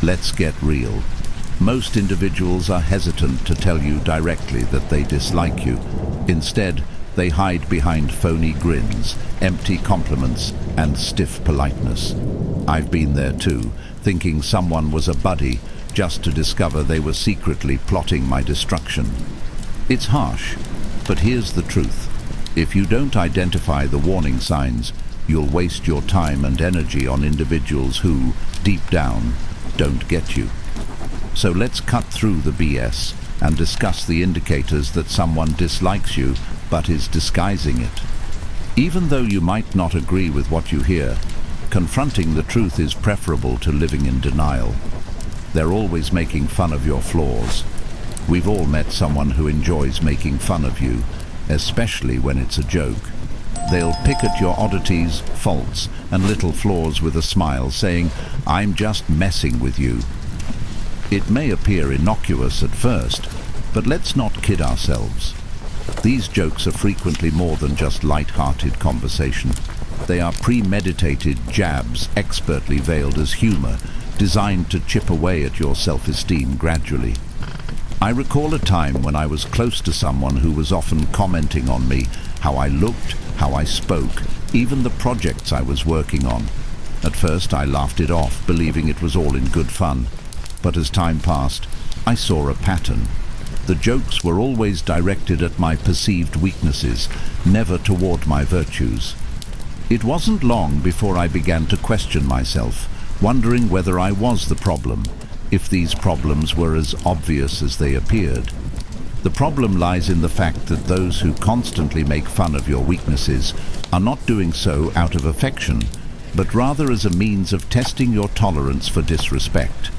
Let's get real. Most individuals are hesitant to tell you directly that they dislike you. Instead, they hide behind phony grins, empty compliments, and stiff politeness. I've been there too, thinking someone was a buddy, just to discover they were secretly plotting my destruction. It's harsh, but here's the truth. If you don't identify the warning signs, you'll waste your time and energy on individuals who, deep down, don't get you. So let's cut through the BS and discuss the indicators that someone dislikes you but is disguising it. Even though you might not agree with what you hear, confronting the truth is preferable to living in denial. They're always making fun of your flaws. We've all met someone who enjoys making fun of you, especially when it's a joke. They'll pick at your oddities, faults, and little flaws with a smile, saying, "I'm just messing with you." It may appear innocuous at first, but let's not kid ourselves. These jokes are frequently more than just light-hearted conversation. They are premeditated jabs, expertly veiled as humor, designed to chip away at your self-esteem gradually. I recall a time when I was close to someone who was often commenting on me, how I looked, how I spoke, even the projects I was working on. At first I laughed it off, believing it was all in good fun. But as time passed, I saw a pattern. The jokes were always directed at my perceived weaknesses, never toward my virtues. It wasn't long before I began to question myself, wondering whether I was the problem, if these problems were as obvious as they appeared. The problem lies in the fact that those who constantly make fun of your weaknesses are not doing so out of affection, but rather as a means of testing your tolerance for disrespect.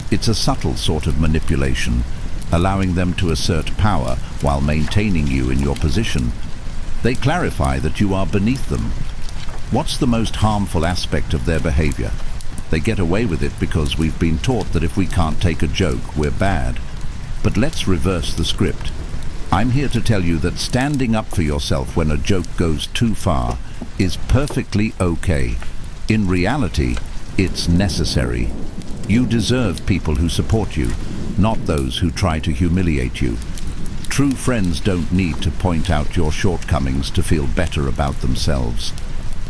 It's a subtle sort of manipulation, allowing them to assert power while maintaining you in your position. They clarify that you are beneath them. What's the most harmful aspect of their behavior? They get away with it because we've been taught that if we can't take a joke, we're bad. But let's reverse the script. I'm here to tell you that standing up for yourself when a joke goes too far is perfectly okay. In reality, it's necessary. You deserve people who support you, not those who try to humiliate you. True friends don't need to point out your shortcomings to feel better about themselves.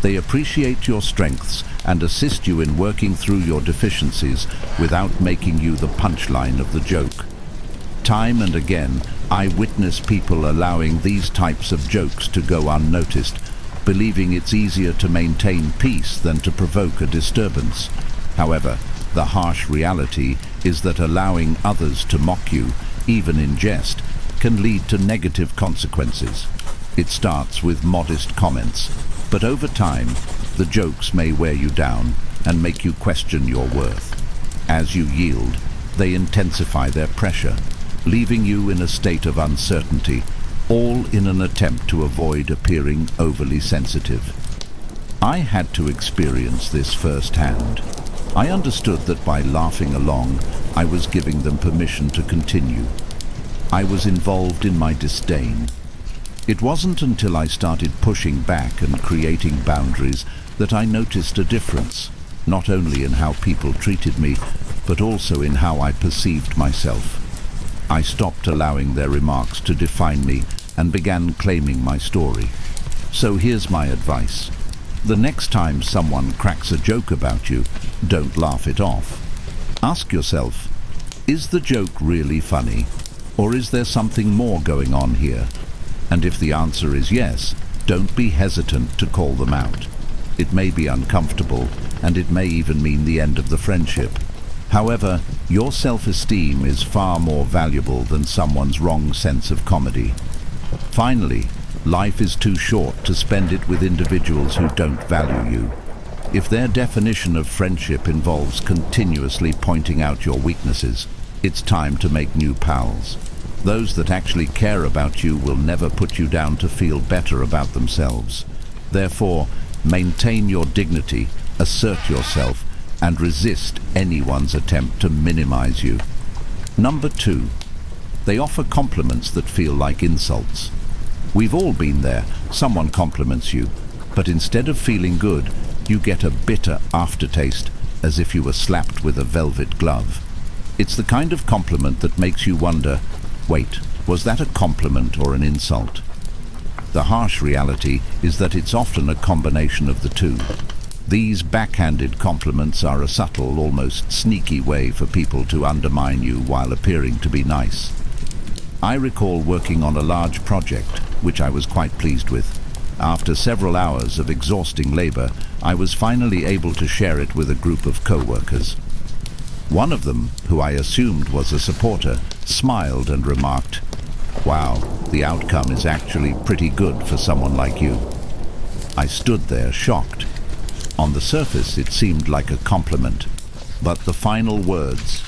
They appreciate your strengths and assist you in working through your deficiencies without making you the punchline of the joke. Time and again, I witness people allowing these types of jokes to go unnoticed, believing it's easier to maintain peace than to provoke a disturbance. However, the harsh reality is that allowing others to mock you, even in jest, can lead to negative consequences. It starts with modest comments, but over time, the jokes may wear you down and make you question your worth. As you yield, they intensify their pressure, leaving you in a state of uncertainty, all in an attempt to avoid appearing overly sensitive. I had to experience this firsthand. I understood that by laughing along, I was giving them permission to continue. I was involved in my disdain. It wasn't until I started pushing back and creating boundaries that I noticed a difference, not only in how people treated me, but also in how I perceived myself. I stopped allowing their remarks to define me and began claiming my story. So here's my advice. The next time someone cracks a joke about you, don't laugh it off. Ask yourself, is the joke really funny, or is there something more going on here? And if the answer is yes, don't be hesitant to call them out. It may be uncomfortable, and it may even mean the end of the friendship. However, your self-esteem is far more valuable than someone's wrong sense of comedy. Finally, life is too short to spend it with individuals who don't value you. If their definition of friendship involves continuously pointing out your weaknesses, it's time to make new pals. Those that actually care about you will never put you down to feel better about themselves. Therefore, maintain your dignity, assert yourself, and resist anyone's attempt to minimize you. Number 2, they offer compliments that feel like insults. We've all been there. Someone compliments you, but instead of feeling good, you get a bitter aftertaste, as if you were slapped with a velvet glove. It's the kind of compliment that makes you wonder, wait, was that a compliment or an insult? The harsh reality is that it's often a combination of the two. These backhanded compliments are a subtle, almost sneaky way for people to undermine you while appearing to be nice. I recall working on a large project, which I was quite pleased with. After several hours of exhausting labor, I was finally able to share it with a group of co-workers. One of them, who I assumed was a supporter, smiled and remarked, "Wow, the outcome is actually pretty good for someone like you." I stood there shocked. On the surface, it seemed like a compliment, but the final words,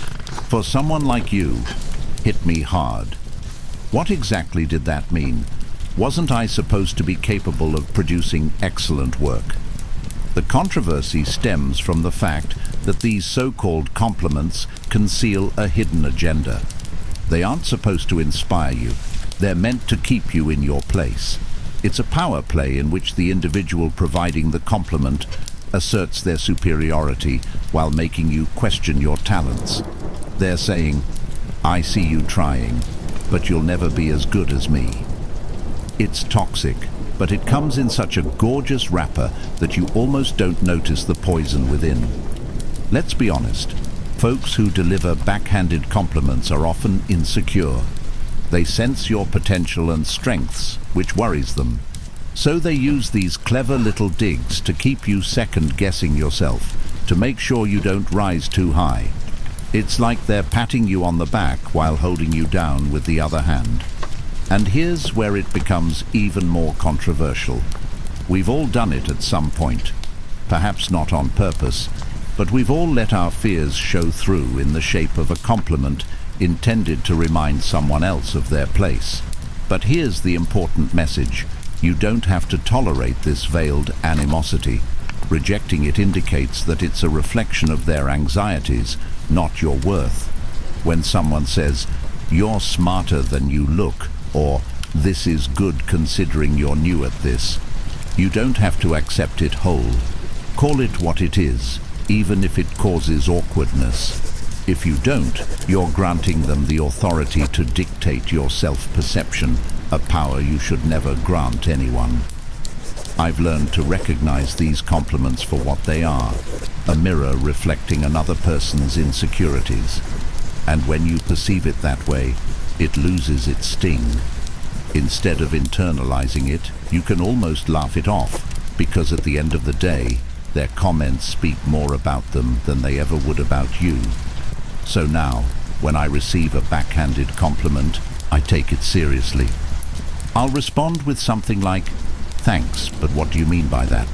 "for someone like you," hit me hard. What exactly did that mean? Wasn't I supposed to be capable of producing excellent work? The controversy stems from the fact that these so-called compliments conceal a hidden agenda. They aren't supposed to inspire you. They're meant to keep you in your place. It's a power play in which the individual providing the compliment asserts their superiority while making you question your talents. They're saying, "I see you trying, but you'll never be as good as me." It's toxic, but it comes in such a gorgeous wrapper that you almost don't notice the poison within. Let's be honest, folks who deliver backhanded compliments are often insecure. They sense your potential and strengths, which worries them. So they use these clever little digs to keep you second-guessing yourself, to make sure you don't rise too high. It's like they're patting you on the back while holding you down with the other hand. And here's where it becomes even more controversial. We've all done it at some point, perhaps not on purpose, but we've all let our fears show through in the shape of a compliment intended to remind someone else of their place. But here's the important message. You don't have to tolerate this veiled animosity. Rejecting it indicates that it's a reflection of their anxieties, not your worth. When someone says, "You're smarter than you look," or "This is good considering you're new at this," you don't have to accept it whole. Call it what it is, even if it causes awkwardness. If you don't, you're granting them the authority to dictate your self-perception, a power you should never grant anyone. I've learned to recognize these compliments for what they are, a mirror reflecting another person's insecurities. And when you perceive it that way, it loses its sting. Instead of internalizing it, you can almost laugh it off, because at the end of the day, their comments speak more about them than they ever would about you. So now, when I receive a backhanded compliment, I take it seriously. I'll respond with something like, "Thanks, but what do you mean by that?"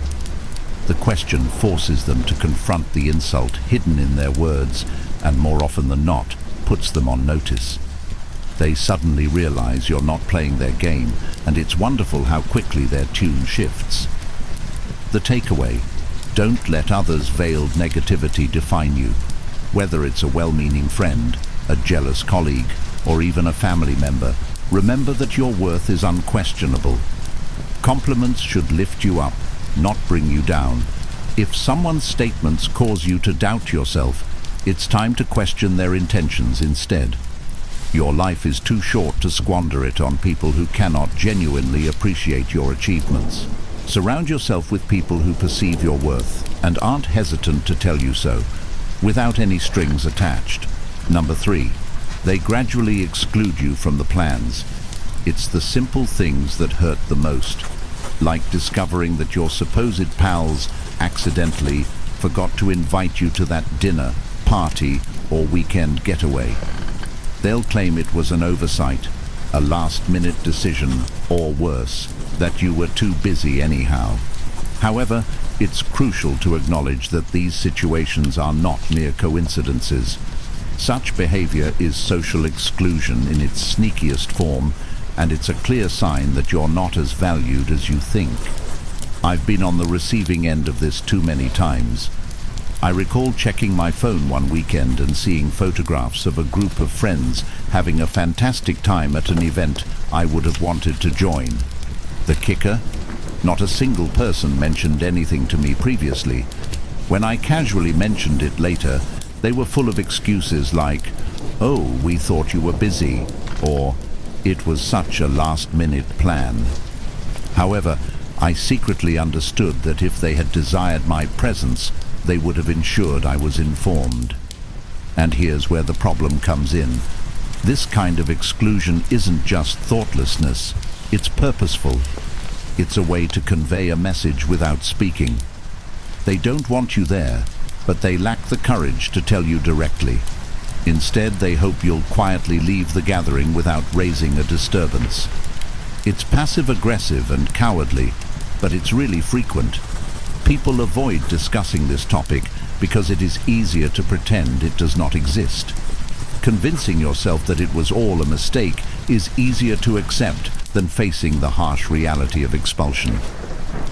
The question forces them to confront the insult hidden in their words, and more often than not, puts them on notice. They suddenly realize you're not playing their game, and it's wonderful how quickly their tune shifts. The takeaway: don't let others' veiled negativity define you. Whether it's a well-meaning friend, a jealous colleague, or even a family member, remember that your worth is unquestionable. Compliments should lift you up, not bring you down. If someone's statements cause you to doubt yourself, it's time to question their intentions instead. Your life is too short to squander it on people who cannot genuinely appreciate your achievements. Surround yourself with people who perceive your worth and aren't hesitant to tell you so, without any strings attached. Number 3, they gradually exclude you from the plans. It's the simple things that hurt the most, like discovering that your supposed pals accidentally forgot to invite you to that dinner, party, or weekend getaway. They'll claim it was an oversight, a last-minute decision, or worse, that you were too busy anyhow. However, it's crucial to acknowledge that these situations are not mere coincidences. Such behavior is social exclusion in its sneakiest form, and it's a clear sign that you're not as valued as you think. I've been on the receiving end of this too many times. I recall checking my phone one weekend and seeing photographs of a group of friends having a fantastic time at an event I would have wanted to join. The kicker? Not a single person mentioned anything to me previously. When I casually mentioned it later, they were full of excuses like, "Oh, we thought you were busy," or "It was such a last-minute plan." However, I secretly understood that if they had desired my presence, they would have ensured I was informed. And here's where the problem comes in. This kind of exclusion isn't just thoughtlessness, it's purposeful. It's a way to convey a message without speaking. They don't want you there, but they lack the courage to tell you directly. Instead, they hope you'll quietly leave the gathering without raising a disturbance. It's passive-aggressive and cowardly, but it's really frequent. People avoid discussing this topic because it is easier to pretend it does not exist. Convincing yourself that it was all a mistake is easier to accept than facing the harsh reality of expulsion.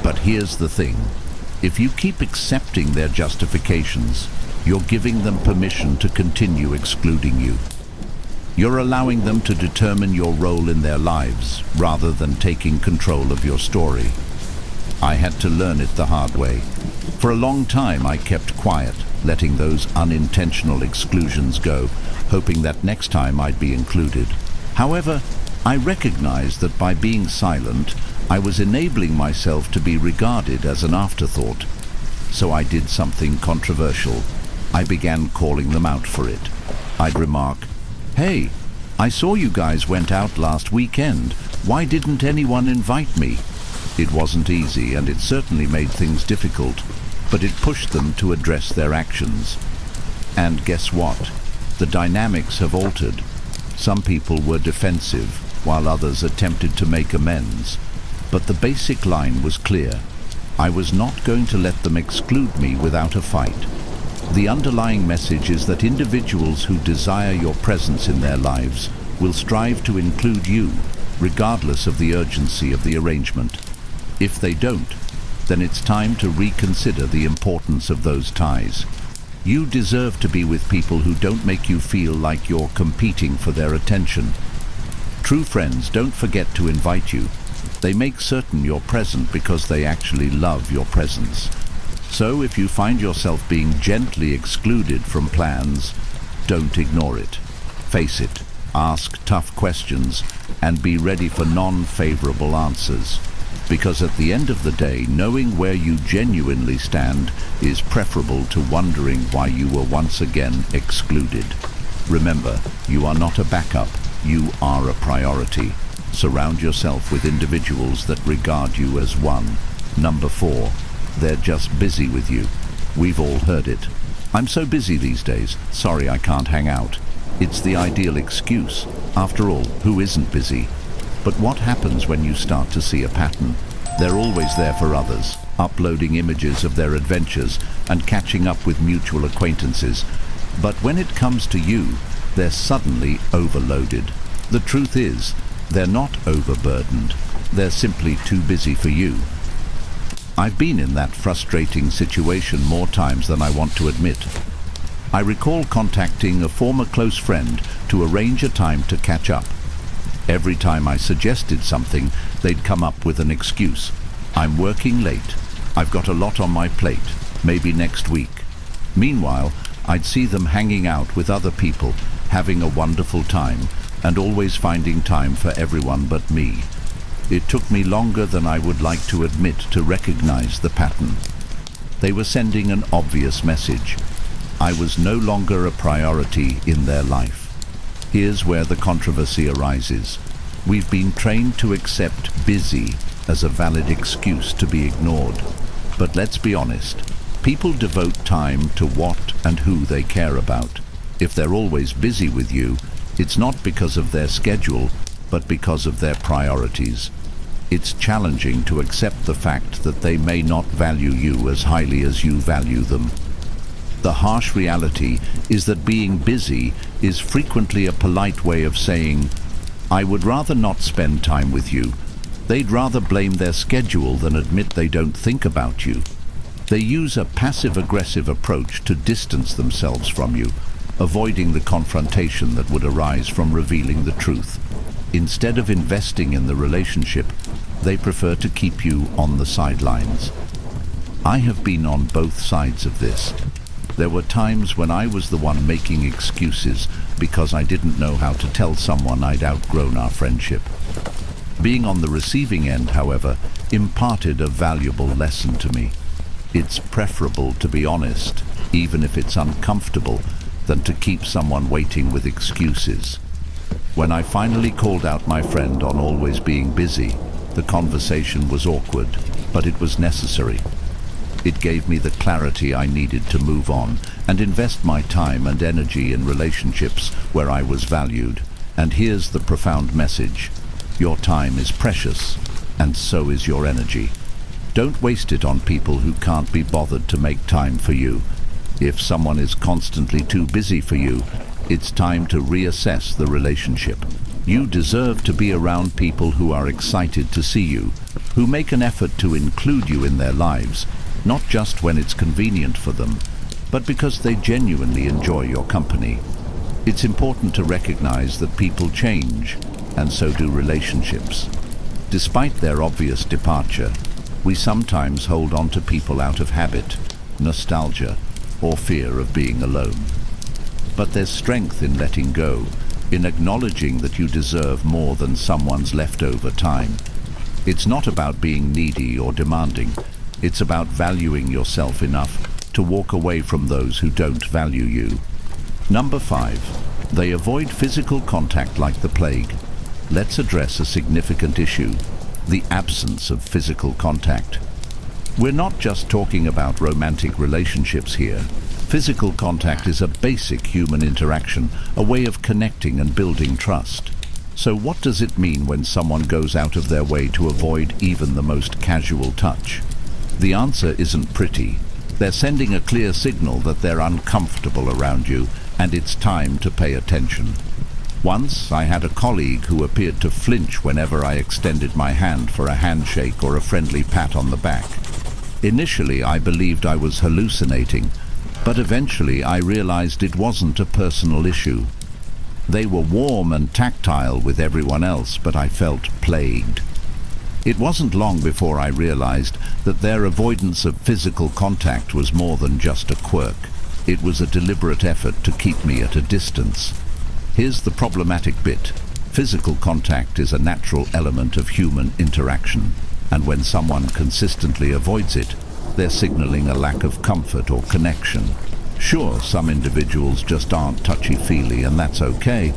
But here's the thing. If you keep accepting their justifications, you're giving them permission to continue excluding you. You're allowing them to determine your role in their lives rather than taking control of your story. I had to learn it the hard way. For a long time I kept quiet, letting those unintentional exclusions go, hoping that next time I'd be included. However, I recognized that by being silent, I was enabling myself to be regarded as an afterthought. So I did something controversial. I began calling them out for it. I'd remark, "Hey, I saw you guys went out last weekend. Why didn't anyone invite me?" It wasn't easy, and it certainly made things difficult, but it pushed them to address their actions. And guess what? The dynamics have altered. Some people were defensive, while others attempted to make amends. But the basic line was clear. I was not going to let them exclude me without a fight. The underlying message is that individuals who desire your presence in their lives will strive to include you, regardless of the urgency of the arrangement. If they don't, then it's time to reconsider the importance of those ties. You deserve to be with people who don't make you feel like you're competing for their attention. True friends don't forget to invite you. They make certain you're present because they actually love your presence. So if you find yourself being gently excluded from plans, don't ignore it. Face it, ask tough questions, and be ready for non-favorable answers. Because at the end of the day, knowing where you genuinely stand is preferable to wondering why you were once again excluded. Remember, you are not a backup, you are a priority. Surround yourself with individuals that regard you as one. Number 4, they're just busy with you. We've all heard it. "I'm so busy these days, sorry I can't hang out." It's the ideal excuse. After all, who isn't busy? But what happens when you start to see a pattern? They're always there for others, uploading images of their adventures and catching up with mutual acquaintances. But when it comes to you, they're suddenly overloaded. The truth is, they're not overburdened. They're simply too busy for you. I've been in that frustrating situation more times than I want to admit. I recall contacting a former close friend to arrange a time to catch up. Every time I suggested something, they'd come up with an excuse. "I'm working late. I've got a lot on my plate. Maybe next week." Meanwhile, I'd see them hanging out with other people, having a wonderful time, and always finding time for everyone but me. It took me longer than I would like to admit to recognize the pattern. They were sending an obvious message. I was no longer a priority in their life. Here's where the controversy arises. We've been trained to accept busy as a valid excuse to be ignored. But let's be honest, people devote time to what and who they care about. If they're always busy with you, it's not because of their schedule, but because of their priorities. It's challenging to accept the fact that they may not value you as highly as you value them. The harsh reality is that being busy is frequently a polite way of saying, "I would rather not spend time with you." They'd rather blame their schedule than admit they don't think about you. They use a passive-aggressive approach to distance themselves from you, avoiding the confrontation that would arise from revealing the truth. Instead of investing in the relationship, they prefer to keep you on the sidelines. I have been on both sides of this. There were times when I was the one making excuses because I didn't know how to tell someone I'd outgrown our friendship. Being on the receiving end, however, imparted a valuable lesson to me. It's preferable to be honest, even if it's uncomfortable, than to keep someone waiting with excuses. When I finally called out my friend on always being busy, the conversation was awkward, but it was necessary. It gave me the clarity I needed to move on and invest my time and energy in relationships where I was valued. And here's the profound message. Your time is precious, and so is your energy. Don't waste it on people who can't be bothered to make time for you. If someone is constantly too busy for you, it's time to reassess the relationship. You deserve to be around people who are excited to see you, who make an effort to include you in their lives, not just when it's convenient for them, but because they genuinely enjoy your company. It's important to recognize that people change, and so do relationships. Despite their obvious departure, we sometimes hold on to people out of habit, nostalgia, or fear of being alone. But there's strength in letting go, in acknowledging that you deserve more than someone's leftover time. It's not about being needy or demanding. It's about valuing yourself enough to walk away from those who don't value you. Number 5. They avoid physical contact like the plague. Let's address a significant issue: the absence of physical contact. We're not just talking about romantic relationships here. Physical contact is a basic human interaction, a way of connecting and building trust. So what does it mean when someone goes out of their way to avoid even the most casual touch? The answer isn't pretty. They're sending a clear signal that they're uncomfortable around you, and it's time to pay attention. Once I had a colleague who appeared to flinch whenever I extended my hand for a handshake or a friendly pat on the back. Initially, I believed I was hallucinating, but eventually I realized it wasn't a personal issue. They were warm and tactile with everyone else, but I felt plagued. It wasn't long before I realized that their avoidance of physical contact was more than just a quirk. It was a deliberate effort to keep me at a distance. Here's the problematic bit. Physical contact is a natural element of human interaction, and when someone consistently avoids it, they're signaling a lack of comfort or connection. Sure, some individuals just aren't touchy-feely, and that's okay,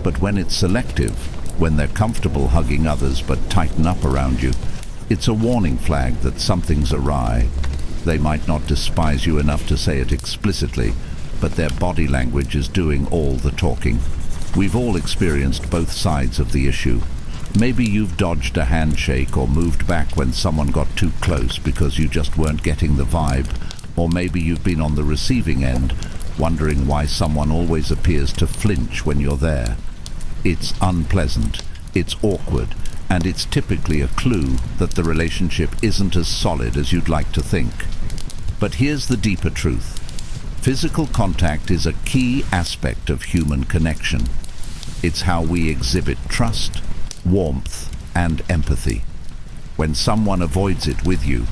but when it's selective, when they're comfortable hugging others but tighten up around you, it's a warning flag that something's awry. They might not despise you enough to say it explicitly, but their body language is doing all the talking. We've all experienced both sides of the issue. Maybe you've dodged a handshake or moved back when someone got too close because you just weren't getting the vibe, or maybe you've been on the receiving end, wondering why someone always appears to flinch when you're there. It's unpleasant, it's awkward, and it's typically a clue that the relationship isn't as solid as you'd like to think. But here's the deeper truth. Physical contact is a key aspect of human connection. It's how we exhibit trust, warmth, and empathy. When someone avoids it with you,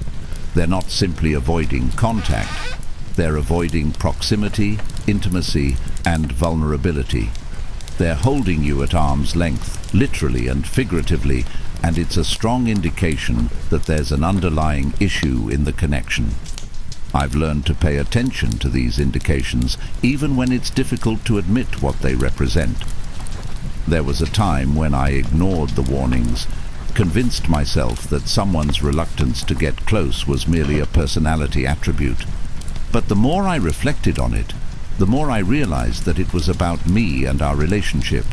they're not simply avoiding contact, they're avoiding proximity, intimacy, and vulnerability. They're holding you at arm's length, literally and figuratively, and it's a strong indication that there's an underlying issue in the connection. I've learned to pay attention to these indications, even when it's difficult to admit what they represent. There was a time when I ignored the warnings, convinced myself that someone's reluctance to get close was merely a personality attribute. But the more I reflected on it, the more I realized that it was about me and our relationship.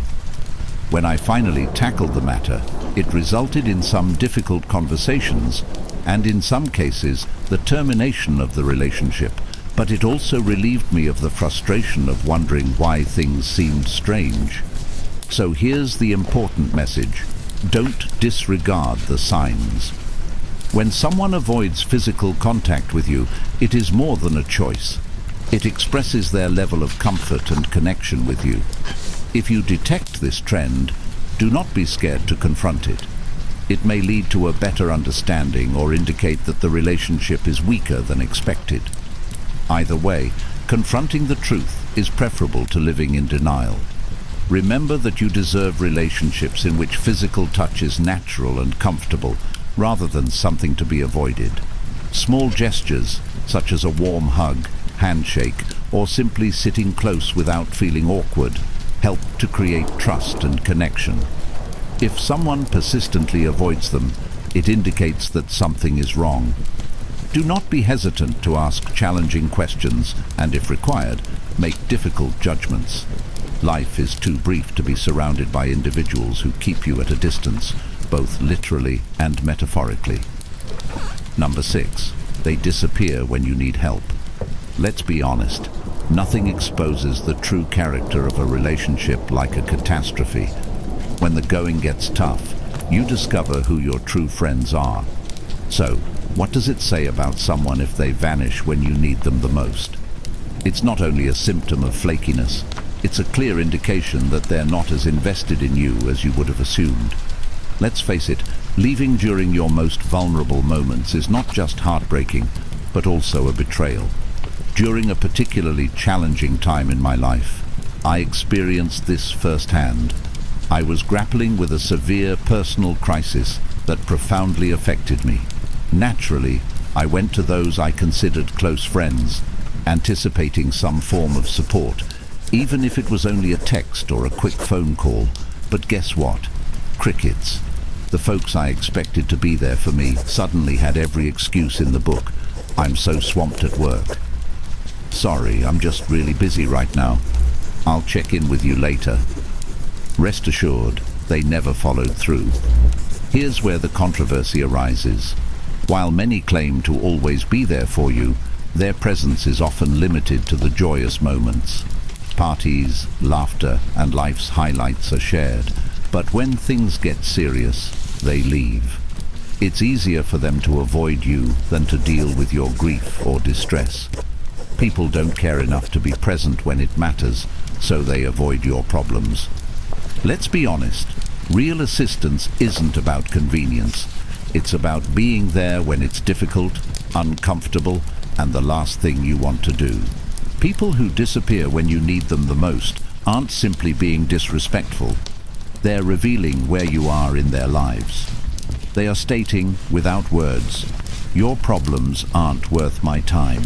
When I finally tackled the matter, it resulted in some difficult conversations, and in some cases, the termination of the relationship, but it also relieved me of the frustration of wondering why things seemed strange. So here's the important message. Don't disregard the signs. When someone avoids physical contact with you, it is more than a choice. It expresses their level of comfort and connection with you. If you detect this trend, do not be scared to confront it. It may lead to a better understanding or indicate that the relationship is weaker than expected. Either way, confronting the truth is preferable to living in denial. Remember that you deserve relationships in which physical touch is natural and comfortable, rather than something to be avoided. Small gestures, such as a warm hug, handshake, or simply sitting close without feeling awkward, help to create trust and connection. If someone persistently avoids them, it indicates that something is wrong. Do not be hesitant to ask challenging questions and, if required, make difficult judgments. Life is too brief to be surrounded by individuals who keep you at a distance, both literally and metaphorically. Number 6. They disappear when you need help. Let's be honest, nothing exposes the true character of a relationship like a catastrophe. When the going gets tough, you discover who your true friends are. So, what does it say about someone if they vanish when you need them the most? It's not only a symptom of flakiness, it's a clear indication that they're not as invested in you as you would have assumed. Let's face it, leaving during your most vulnerable moments is not just heartbreaking, but also a betrayal. During a particularly challenging time in my life, I experienced this firsthand. I was grappling with a severe personal crisis that profoundly affected me. Naturally, I went to those I considered close friends, anticipating some form of support, even if it was only a text or a quick phone call. But guess what? Crickets. The folks I expected to be there for me suddenly had every excuse in the book. I'm so swamped at work. Sorry, I'm just really busy right now. I'll check in with you later. Rest assured, they never followed through. Here's where the controversy arises. While many claim to always be there for you, their presence is often limited to the joyous moments. Parties, laughter, and life's highlights are shared, but when things get serious, they leave. It's easier for them to avoid you than to deal with your grief or distress. People don't care enough to be present when it matters, so they avoid your problems. Let's be honest, real assistance isn't about convenience. It's about being there when it's difficult, uncomfortable, and the last thing you want to do. People who disappear when you need them the most aren't simply being disrespectful. They're revealing where you are in their lives. They are stating, without words, your problems aren't worth my time.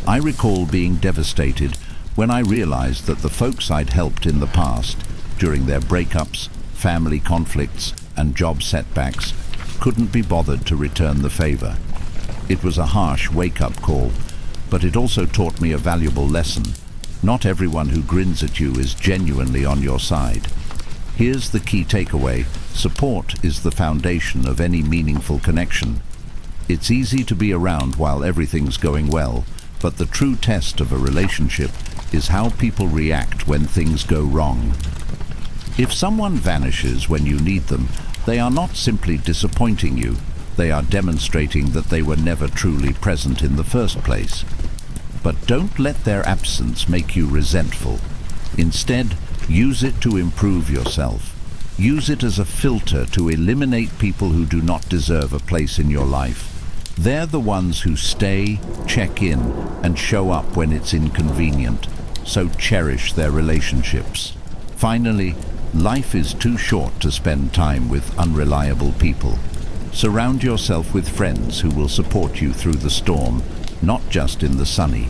I recall being devastated when I realized that the folks I'd helped in the past, during their breakups, family conflicts, and job setbacks, couldn't be bothered to return the favor. It was a harsh wake-up call, but it also taught me a valuable lesson. Not everyone who grins at you is genuinely on your side. Here's the key takeaway. Support is the foundation of any meaningful connection. It's easy to be around while everything's going well, but the true test of a relationship is how people react when things go wrong. If someone vanishes when you need them, they are not simply disappointing you. They are demonstrating that they were never truly present in the first place. But don't let their absence make you resentful. Instead, use it to improve yourself. Use it as a filter to eliminate people who do not deserve a place in your life. They're the ones who stay, check in, and show up when it's inconvenient. So cherish their relationships. Finally, life is too short to spend time with unreliable people. Surround yourself with friends who will support you through the storm, not just in the sunny.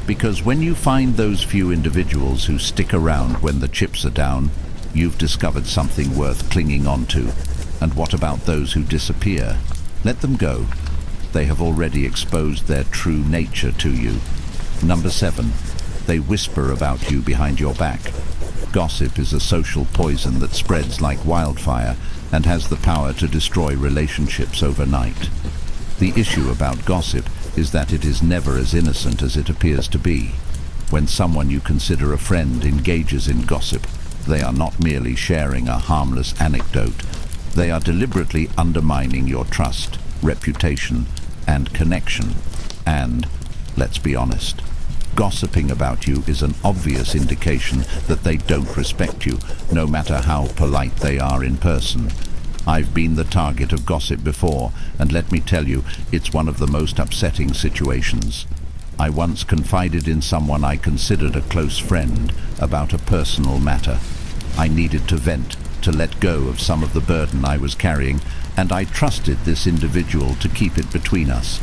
Because when you find those few individuals who stick around when the chips are down, you've discovered something worth clinging on to. And what about those who disappear? Let them go. They have already exposed their true nature to you. Number 7. They whisper about you behind your back. Gossip is a social poison that spreads like wildfire and has the power to destroy relationships overnight. The issue about gossip is that it is never as innocent as it appears to be. When someone you consider a friend engages in gossip, they are not merely sharing a harmless anecdote. They are deliberately undermining your trust, reputation, and connection. And, let's be honest, gossiping about you is an obvious indication that they don't respect you, no matter how polite they are in person. I've been the target of gossip before, and let me tell you, it's one of the most upsetting situations. I once confided in someone I considered a close friend about a personal matter. I needed to vent, to let go of some of the burden I was carrying, and I trusted this individual to keep it between us.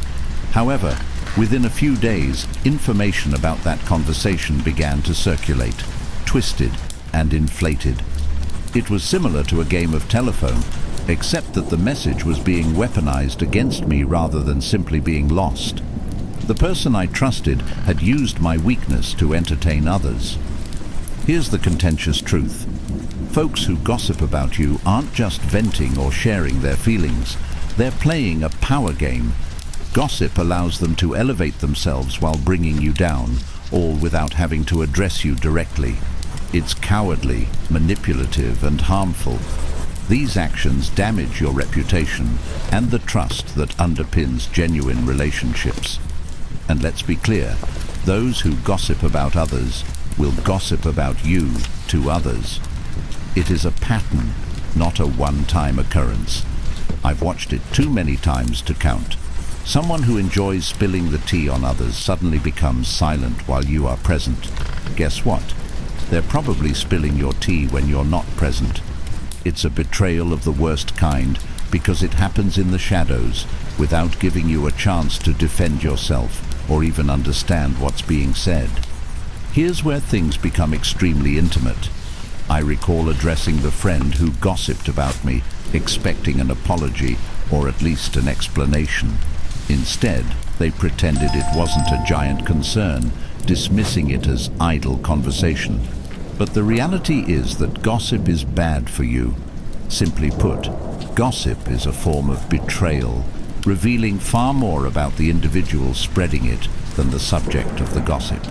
However, within a few days, information about that conversation began to circulate, twisted and inflated. It was similar to a game of telephone, except that the message was being weaponized against me rather than simply being lost. The person I trusted had used my weakness to entertain others. Here's the contentious truth. Folks who gossip about you aren't just venting or sharing their feelings. They're playing a power game. Gossip allows them to elevate themselves while bringing you down, all without having to address you directly. It's cowardly, manipulative, and harmful. These actions damage your reputation and the trust that underpins genuine relationships. And let's be clear, those who gossip about others will gossip about you to others. It is a pattern, not a one-time occurrence. I've watched it too many times to count. Someone who enjoys spilling the tea on others suddenly becomes silent while you are present. Guess what? They're probably spilling your tea when you're not present. It's a betrayal of the worst kind because it happens in the shadows without giving you a chance to defend yourself or even understand what's being said. Here's where things become extremely intimate. I recall addressing the friend who gossiped about me, expecting an apology or at least an explanation. Instead, they pretended it wasn't a giant concern, dismissing it as idle conversation. But the reality is that gossip is bad for you. Simply put, gossip is a form of betrayal, revealing far more about the individual spreading it than the subject of the gossip.